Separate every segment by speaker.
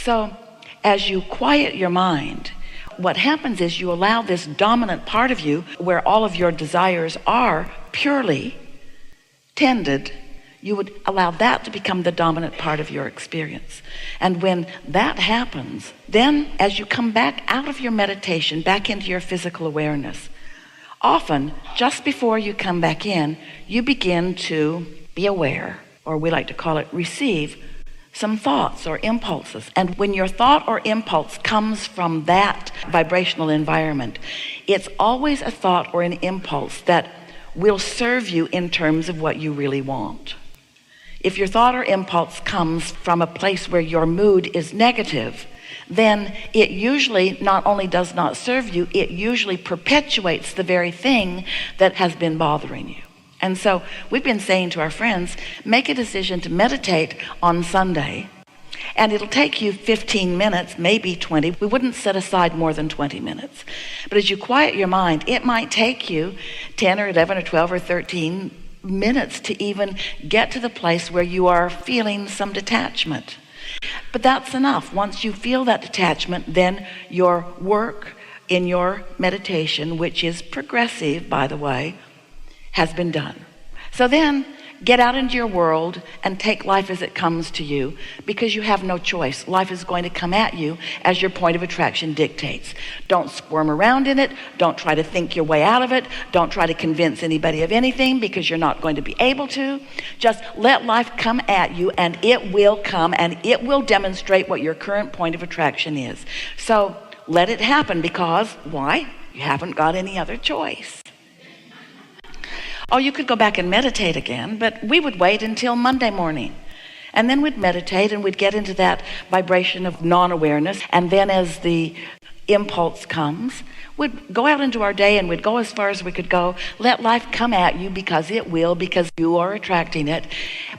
Speaker 1: So as you quiet your mind, what happens is you allow this dominant part of you, where all of your desires are purely tended, you would allow that to become the dominant part of your experience. And when that happens, then as you come back out of your meditation, back into your physical awareness, often just before you come back in, you begin to be aware, or we like to call it receive, some thoughts or impulses. And when your thought or impulse comes from that vibrational environment, it's always a thought or an impulse that will serve you in terms of what you really want. If your thought or impulse comes from a place where your mood is negative, then it usually not only does not serve you, it usually perpetuates the very thing that has been bothering you. And so we've been saying to our friends, make a decision to meditate on Sunday, and it'll take you 15 minutes, maybe 20. We wouldn't set aside more than 20 minutes. But as you quiet your mind, it might take you 10 or 11 or 12 or 13 minutes to even get to the place where you are feeling some detachment. But that's enough. Once you feel that detachment, then your work in your meditation, which is progressive, by the way, has been done. So then get out into your world and take life as it comes to you, because you have no choice. Life is going to come at you as your point of attraction dictates. Don't squirm around in it. Don't try to think your way out of it. Don't try to convince anybody of anything, because you're not going to be able to. Just let life come at you, and it will come, and it will demonstrate what your current point of attraction is. So let it happen, because why? You haven't got any other choice. Oh, you could go back and meditate again, but we would wait until Monday morning. And then we'd meditate, and we'd get into that vibration of non-awareness. And then as the impulse comes, we'd go out into our day, and we'd go as far as we could go. Let life come at you, because it will, because you are attracting it.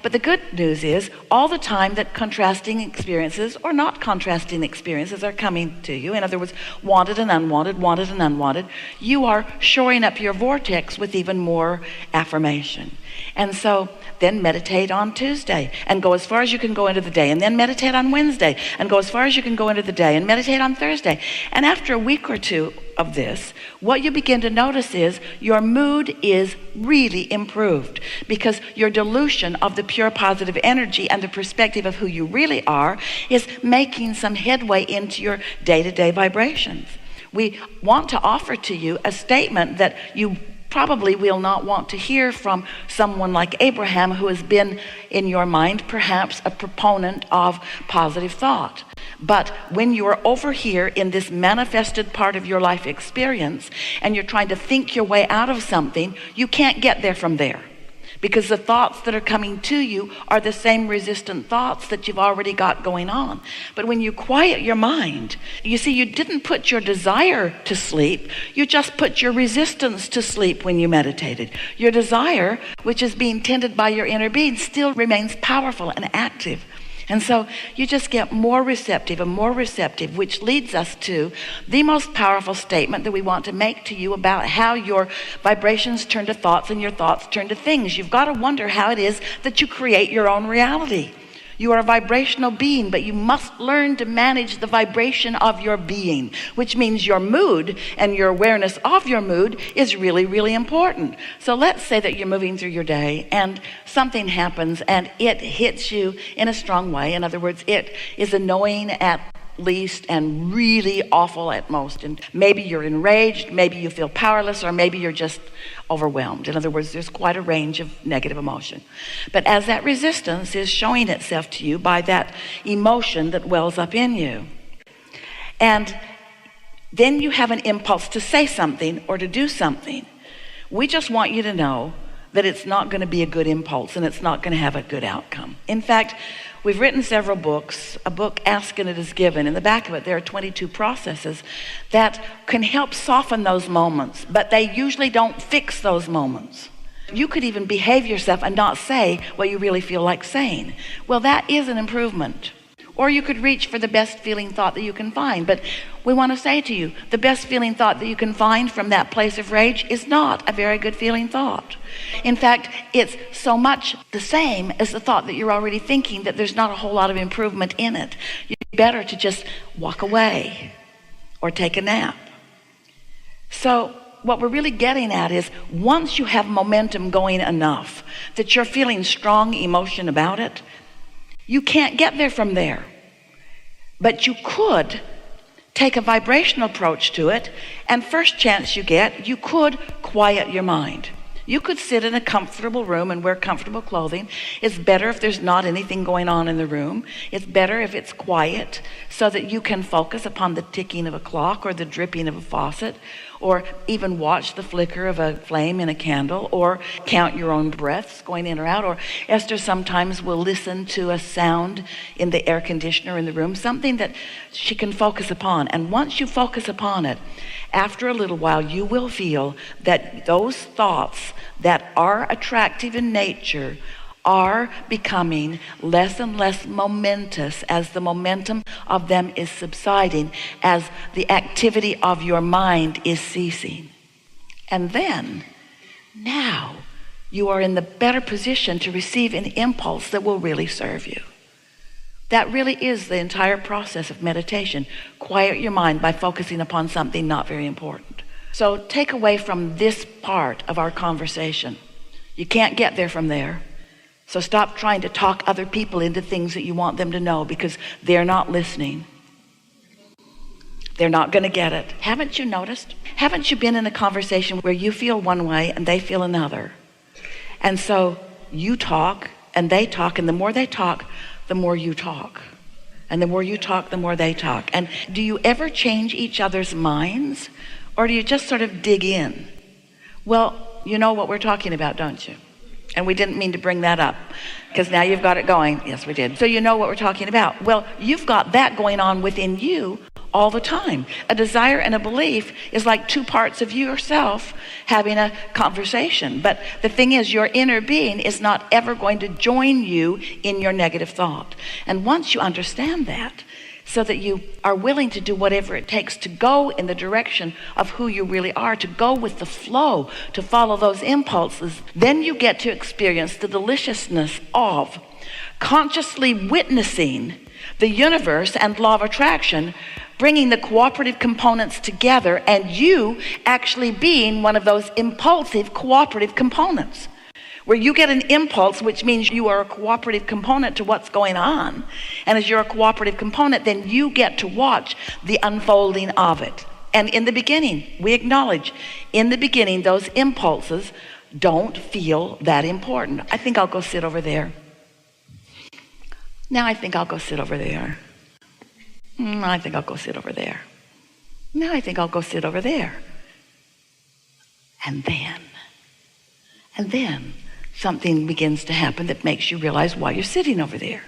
Speaker 1: But the good news is, all the time that contrasting experiences or not contrasting experiences are coming to you, in other words, wanted and unwanted, you are shoring up your vortex with even more affirmation. And so then meditate on Tuesday and go as far as you can go into the day, and then meditate on Wednesday and go as far as you can go into the day, and meditate on Thursday. And after a week or two of this, what you begin to notice is your mood is really improved, because your dilution of the pure positive energy and the perspective of who you really are is making some headway into your day-to-day vibrations. We want to offer to you a statement that you probably will not want to hear from someone like Abraham, who has been in your mind perhaps a proponent of positive thought. But when you are over here in this manifested part of your life experience, and you're trying to think your way out of something, you can't get there from there, because the thoughts that are coming to you are the same resistant thoughts that you've already got going on. But when you quiet your mind, you see, you didn't put your desire to sleep, you just put your resistance to sleep when you meditated. Your desire, which is being tended by your inner being, still remains powerful and active. And so you just get more receptive and more receptive, which leads us to the most powerful statement that we want to make to you about how your vibrations turn to thoughts and your thoughts turn to things. You've got to wonder how it is that you create your own reality. You are a vibrational being, but you must learn to manage the vibration of your being, which means your mood and your awareness of your mood is really, really important. So let's say that you're moving through your day and something happens and it hits you in a strong way. In other words, it is annoying at least and really awful at most. And maybe you're enraged, maybe you feel powerless, or maybe you're just overwhelmed. In other words, there's quite a range of negative emotion. But as that resistance is showing itself to you by that emotion that wells up in you, and then you have an impulse to say something or to do something, we just want you to know that it's not going to be a good impulse, and it's not going to have a good outcome. In fact, we've written several books. A book, Ask and It Is Given. In the back of it, there are 22 processes that can help soften those moments, but they usually don't fix those moments. You could even behave yourself and not say what you really feel like saying. Well, that is an improvement. Or you could reach for the best feeling thought that you can find. But we want to say to you, the best feeling thought that you can find from that place of rage is not a very good feeling thought. In fact, it's so much the same as the thought that you're already thinking that there's not a whole lot of improvement in it. You better to just walk away or take a nap. So what we're really getting at is, once you have momentum going enough that you're feeling strong emotion about it, you can't get there from there. But you could take a vibrational approach to it, and first chance you get, you could quiet your mind. You could sit in a comfortable room and wear comfortable clothing. It's better if there's not anything going on in the room. It's better if it's quiet, so that you can focus upon the ticking of a clock or the dripping of a faucet, or even watch the flicker of a flame in a candle, or count your own breaths going in or out. Or Esther sometimes will listen to a sound in the air conditioner in the room, something that she can focus upon. And once you focus upon it, after a little while, you will feel that those thoughts that are attractive in nature are becoming less and less momentous as the momentum of them is subsiding, as the activity of your mind is ceasing. And then, now, you are in the better position to receive an impulse that will really serve you. That really is the entire process of meditation. Quiet your mind by focusing upon something not very important. So take away from this part of our conversation, you can't get there from there. So stop trying to talk other people into things that you want them to know, because they're not listening. They're not going to get it. Haven't you noticed? Haven't you been in a conversation where you feel one way and they feel another? And so you talk and they talk, and the more they talk, the more you talk. And the more you talk, the more they talk. And do you ever change each other's minds, or do you just sort of dig in? Well, you know what we're talking about, don't you? And we didn't mean to bring that up, because now you've got it going. Yes, we did. So you know what we're talking about. Well, you've got that going on within you all the time. A desire and a belief is like two parts of yourself having a conversation. But the thing is, your inner being is not ever going to join you in your negative thought. And once you understand that, so that you are willing to do whatever it takes to go in the direction of who you really are, to go with the flow, to follow those impulses, then you get to experience the deliciousness of consciously witnessing the universe and law of attraction, bringing the cooperative components together, and you actually being one of those impulsive cooperative components, where you get an impulse, which means you are a cooperative component to what's going on. And as you're a cooperative component, then you get to watch the unfolding of it. And in the beginning, we acknowledge, in the beginning, those impulses don't feel that important. I think I'll go sit over there. Now I think I'll go sit over there. I think I'll go sit over there. Now I think I'll go sit over there. And then something begins to happen that makes you realize why you're sitting over there.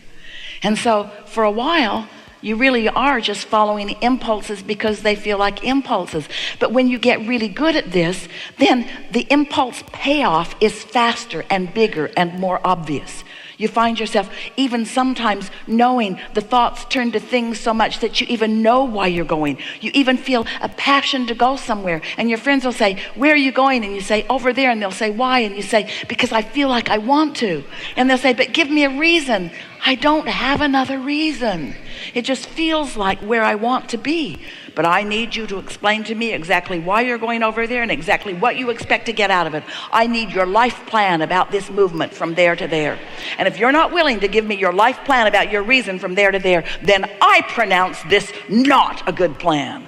Speaker 1: And so for a while, you really are just following impulses because they feel like impulses. But when you get really good at this, then the impulse payoff is faster and bigger and more obvious. You find yourself even sometimes knowing the thoughts turn to things so much that you even know why you're going. You even feel a passion to go somewhere. And your friends will say, where are you going? And you say, over there. And they'll say, why? And you say, because I feel like I want to. And they'll say, but give me a reason. I don't have another reason. It just feels like where I want to be. But I need you to explain to me exactly why you're going over there and exactly what you expect to get out of it. I need your life plan about this movement from there to there. And if you're not willing to give me your life plan about your reason from there to there, then I pronounce this not a good plan.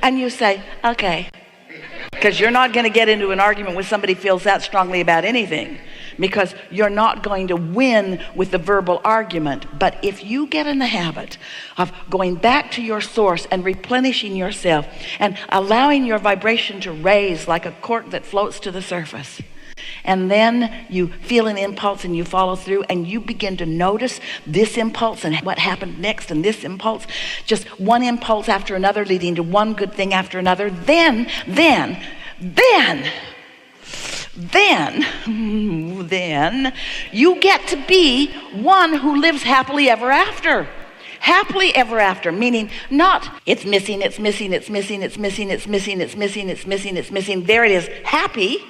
Speaker 1: And you say, okay. Because you're not going to get into an argument with somebody who feels that strongly about anything, because you're not going to win with the verbal argument. But if you get in the habit of going back to your source and replenishing yourself and allowing your vibration to raise like a cork that floats to the surface, and then you feel an impulse and you follow through and you begin to notice this impulse and what happened next, and this impulse, just one impulse after another leading to one good thing after another, then you get to be one who lives happily ever after. Happily ever after, meaning not it's missing, there it is, happy.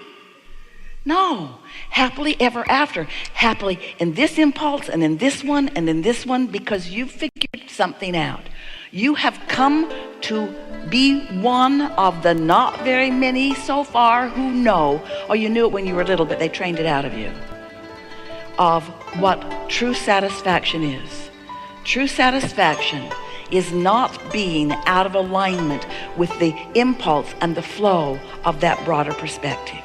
Speaker 1: No, happily ever after. Happily in this impulse and in this one and in this one, because you figured something out. You have come to be one of the not very many so far who know, or you knew it when you were little, but they trained it out of you, of what true satisfaction is. True satisfaction is not being out of alignment with the impulse and the flow of that broader perspective.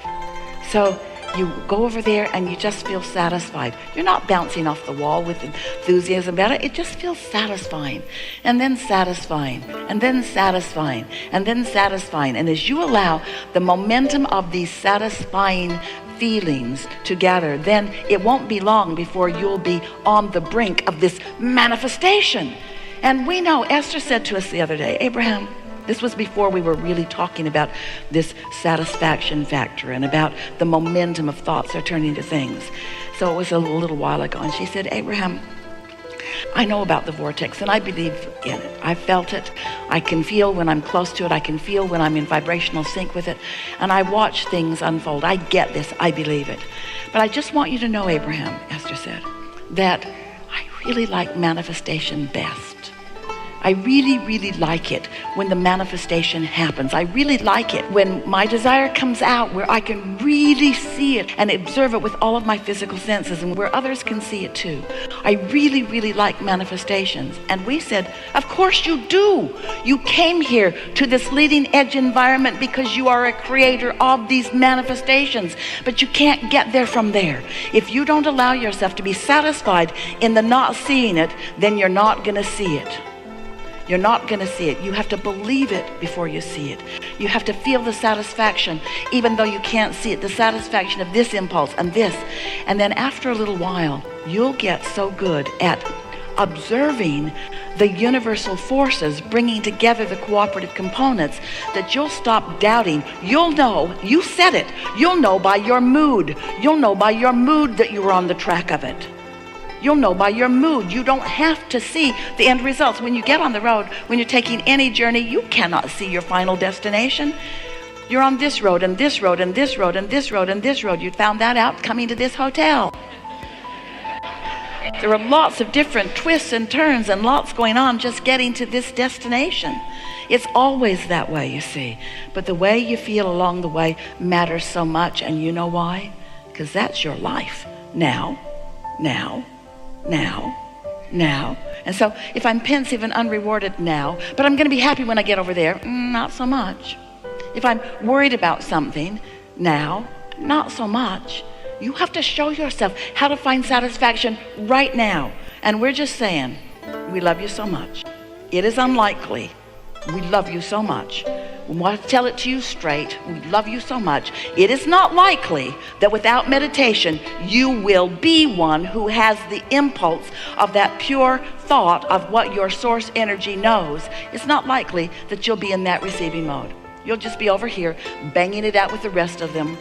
Speaker 1: So you go over there and you just feel satisfied. You're not bouncing off the wall with enthusiasm about it. It just feels satisfying, and then satisfying, and then satisfying, and then satisfying. And as you allow the momentum of these satisfying feelings to gather, then it won't be long before you'll be on the brink of this manifestation. And we know, Esther said to us the other day, Abraham, this was before we were really talking about this satisfaction factor and about the momentum of thoughts are turning to things. So it was a little while ago, and she said, Abraham, I know about the vortex and I believe in it. I felt it. I can feel when I'm close to it. I can feel when I'm in vibrational sync with it. And I watch things unfold. I get this. I believe it. But I just want you to know, Abraham, Esther said, that I really like manifestation best. I really, really like it when the manifestation happens. I really like it when my desire comes out, where I can really see it and observe it with all of my physical senses, and where others can see it too. I really, really like manifestations. And we said, of course you do. You came here to this leading edge environment because you are a creator of these manifestations, but you can't get there from there. If you don't allow yourself to be satisfied in the not seeing it, then you're not going to see it. You're not going to see it. You have to believe it before you see it. You have to feel the satisfaction, even though you can't see it, the satisfaction of this impulse and this. And then after a little while, you'll get so good at observing the universal forces bringing together the cooperative components that you'll stop doubting. You'll know, you said it, you'll know by your mood. You'll know by your mood that you were on the track of it. You'll know by your mood. You don't have to see the end results. When you get on the road, when you're taking any journey, you cannot see your final destination. You're on this road and this road and this road and this road and this road. You found that out coming to this hotel. There are lots of different twists and turns and lots going on just getting to this destination. It's always that way, you see. But the way you feel along the way matters so much. And you know why? Because that's your life. Now. And so if I'm pensive and unrewarded now, but I'm going to be happy when I get over there, not so much. If I'm worried about something now, not so much. You have to show yourself how to find satisfaction right now. And we're just saying, we love you so much. It is unlikely. We love you so much. We want to tell it to you straight. We love you so much. It is not likely that without meditation, you will be one who has the impulse of that pure thought of what your source energy knows. It's not likely that you'll be in that receiving mode. You'll just be over here banging it out with the rest of them,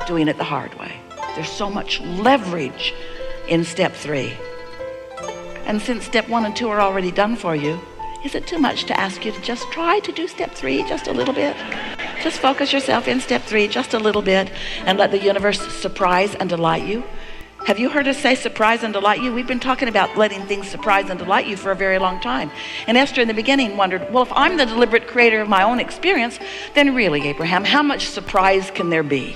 Speaker 1: doing it the hard way. There's so much leverage in step 3. And since step 1 and 2 are already done for you, is it too much to ask you to just try to do step 3 just a little bit? Just focus yourself in step 3 just a little bit and let the universe surprise and delight you. Have you heard us say surprise and delight you? We've been talking about letting things surprise and delight you for a very long time. And Esther in the beginning wondered, well, if I'm the deliberate creator of my own experience, then really, Abraham, how much surprise can there be?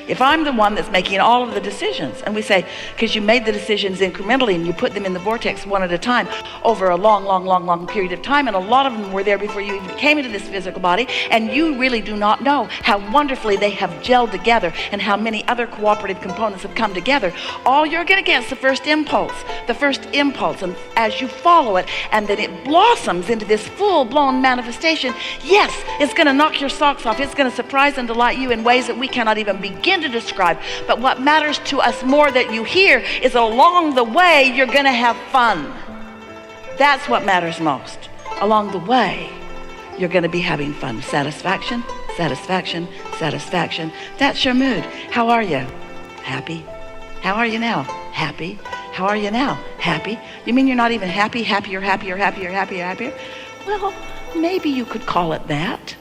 Speaker 1: If I'm the one that's making all of the decisions, and we say, because you made the decisions incrementally and you put them in the vortex one at a time over a long period of time, and a lot of them were there before you even came into this physical body, and you really do not know how wonderfully they have gelled together and how many other cooperative components have come together. All you're going to get is the first impulse, and as you follow it, and then it blossoms into this full-blown manifestation, yes, it's going to knock your socks off. It's going to surprise and delight you in ways that we cannot even begin to describe. But what matters to us more that you hear is along the way you're going to have fun. That's what matters most. Along the way you're going to be having fun. Satisfaction. That's your mood. How are you? Happy. How are you now? Happy. How are you now? Happy. You mean you're not even happy? Happier? Well, maybe you could call it that.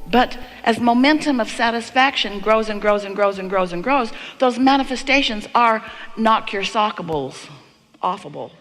Speaker 1: But as momentum of satisfaction grows and grows and grows and grows and grows, those manifestations are knock your sockables offable.